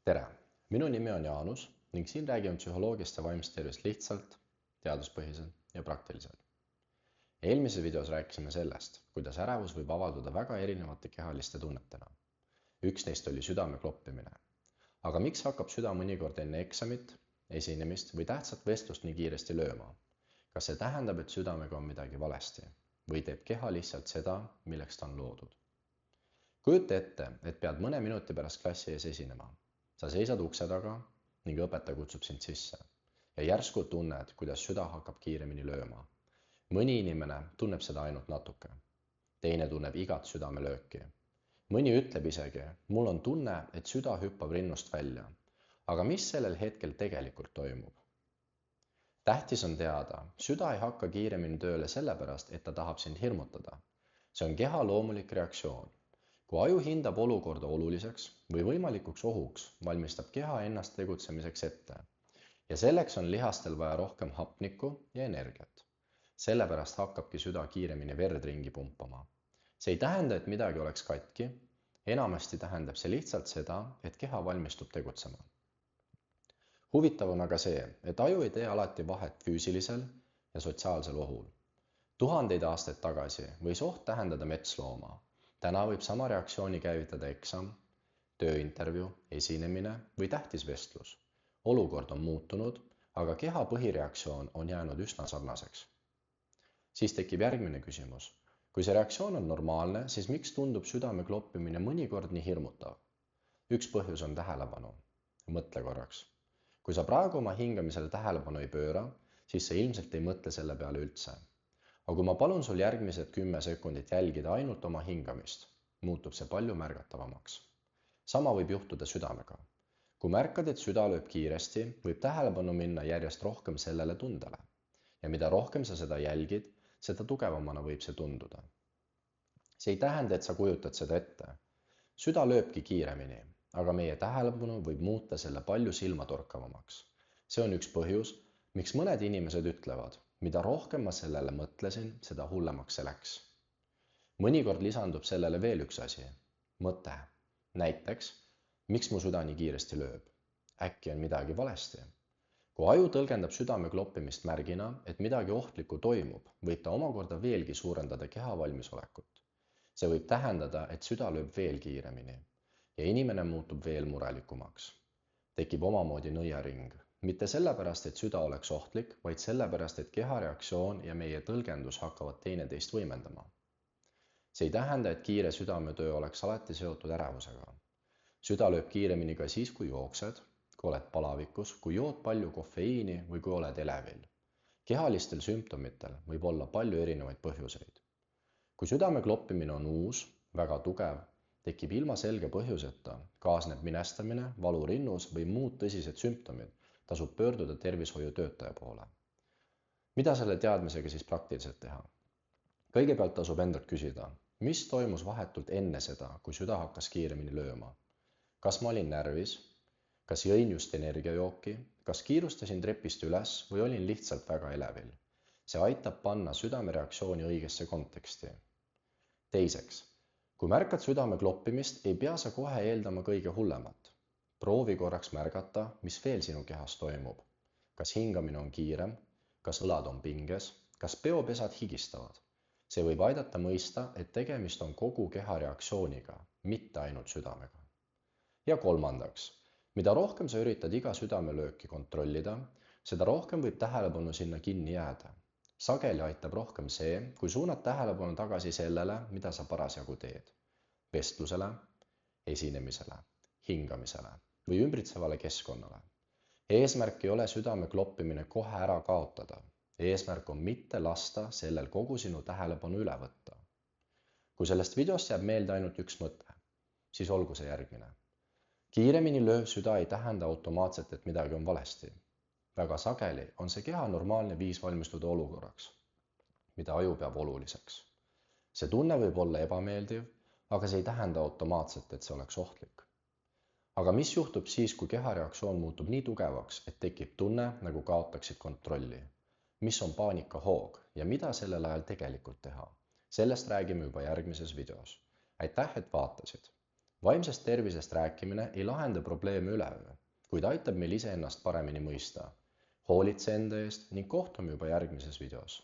Tere, minu nimi on Jaanus ning siin räägime psühholoogiast ja vaimsest tervist lihtsalt, teaduspõhiselt ja praktiliselt. Eelmises videos rääkisime sellest, kuidas ärevus võib avalduda väga erinevate kehaliste tunnetena. Üks neist oli südame kloppimine. Aga miks hakkab süda mõnikord enne eksamit, esinemist või tähtsat vestlust nii kiiresti lööma? Kas see tähendab, et südamega on midagi valesti või teeb keha lihtsalt seda, milleks ta on loodud? Kujuta ette, et pead mõne minuti pärast klassi ees esinema. Sa seisad ukse taga ning õpetaja kutsub sind sisse ja järsku tunned, kuidas süda hakkab kiiremini lööma. Mõni inimene tunneb seda ainult natuke. Teine tunneb igat südamelööki. Mõni ütleb isegi, mul on tunne, et süda hüppab rinnust välja. Aga mis sellel hetkel tegelikult toimub? Tähtis on teada, süda ei hakka kiiremini tööle sellepärast, et ta tahab sind hirmutada. See on keha loomulik reaktsioon. Kui aju hindab olukorda oluliseks või võimalikuks ohuks, valmistab keha ennast tegutsemiseks ette. Ja selleks on lihastel vaja rohkem hapnikku ja energiat. Sellepärast hakkabki süda kiiremini verd ringi pumpama. See ei tähenda, et midagi oleks katki. Enamasti tähendab see lihtsalt seda, et keha valmistub tegutsema. Huvitav on aga see, et aju ei tee alati vahet füüsilisel ja sotsiaalsel ohul. Tuhandeid aastaid tagasi võis oht tähendada metslooma. Täna võib sama reaktsiooni käivitada eksam, tööintervjuu, esinemine või tähtis vestlus. Olukord on muutunud, aga keha põhireaktsioon on jäänud üsna sarnaseks. Siis tekib järgmine küsimus. Kui see reaktsioon on normaalne, siis miks tundub südame kloppimine mõnikord nii hirmutav? Üks põhjus on tähelepanu. Mõtle korraks. Kui sa praegu oma hingamisele tähelepanu ei pööra, siis sa ilmselt ei mõtle selle peale üldse. Aga kui ma palun sul järgmised 10 sekundit jälgida ainult oma hingamist, muutub see palju märgatavamaks. Sama võib juhtuda südamega. Kui märkad, et süda lööb kiiresti, võib tähelepanu minna järjest rohkem sellele tundele. Ja mida rohkem sa seda jälgid, seda tugevamana võib see tunduda. See ei tähenda, et sa kujutad seda ette. Süda lööbki kiiremini, aga meie tähelepanu võib muuta selle palju silmatorkavamaks. See on üks põhjus, miks mõned inimesed ütlevad, mida rohkem ma sellele mõtlesin, seda hullemaks see läks. Mõnikord lisandub sellele veel üks asi. Mõte. Näiteks, miks mu süda nii kiiresti lööb? Äkki on midagi valesti? Kui aju tõlgendab südame kloppimist märgina, et midagi ohtlikku toimub, võib ta omakorda veelgi suurendada keha valmisolekut. See võib tähendada, et süda lööb veel kiiremini ja inimene muutub veel murelikumaks. Tekib omamoodi nõiaring. Mitte sellepärast, et süda oleks ohtlik, vaid sellepärast, et keha reaktsioon ja meie tõlgendus hakkavad teineteist võimendama. See ei tähenda, et kiire südametöö oleks alati seotud ärevusega. Süda lööb kiiremini ka siis, kui jooksed, kui oled palavikus, kui jood palju kofeiini või kui oled elevil. Kehalistel sümptomitel võib olla palju erinevaid põhjuseid. Kui südame kloppimine on uus, väga tugev, tekib ilma selge põhjuseta, kaasneb minestamine, valu rinnus või muud tõsised sümptomid, tasub pöörduda tervishoiutöötaja poole. Mida selle teadmisega siis praktiliselt teha? Kõigepealt tasub endalt küsida, mis toimus vahetult enne seda, kui süda hakkas kiiremini lööma? Kas ma olin närvis? Kas jõin just energiajooki? Kas kiirustasin trepist üles või olin lihtsalt väga elevil? See aitab panna südame reaktsiooni õigesse konteksti. Teiseks, kui märkad südame kloppimist, ei pea sa kohe eeldama kõige hullemat. Proovi korraks märgata, mis veel sinu kehas toimub. Kas hingamine on kiirem? Kas õlad on pinges? Kas peopesad higistavad? See võib aidata mõista, et tegemist on kogu keha reaktsiooniga, mitte ainult südamega. Ja kolmandaks, mida rohkem sa üritad iga südamelööki kontrollida, seda rohkem võib tähelepanu sinna kinni jääda. Sageli aitab rohkem see, kui suunad tähelepanu tagasi sellele, mida sa parasjagu teed. Vestlusele, esinemisele, hingamisele või ümbritsevale keskkonnale. Eesmärk ei ole südame kloppimine kohe ära kaotada. Eesmärk on mitte lasta sellel kogu sinu tähelepanu üle võtta. Kui sellest videost jääb meelde ainult üks mõte, siis olgu see järgmine. Kiiremini lööv süda ei tähenda automaatselt, et midagi on valesti. Väga sageli on see keha normaalne viis valmistuda olukorraks, mida aju peab oluliseks. See tunne võib olla ebameeldiv, aga see ei tähenda automaatselt, et see oleks ohtlik. Aga mis juhtub siis, kui keha reaktsioon muutub nii tugevaks, et tekib tunne, nagu kaotaksid kontrolli? Mis on paanikahoog ja mida sellel ajal tegelikult teha? Sellest räägime juba järgmises videos. Aitäh, et vaatasid! Vaimsest tervisest rääkimine ei lahenda probleeme üleöö, kuid aitab meil iseennast paremini mõista. Hoolitse enda eest ning kohtume juba järgmises videos.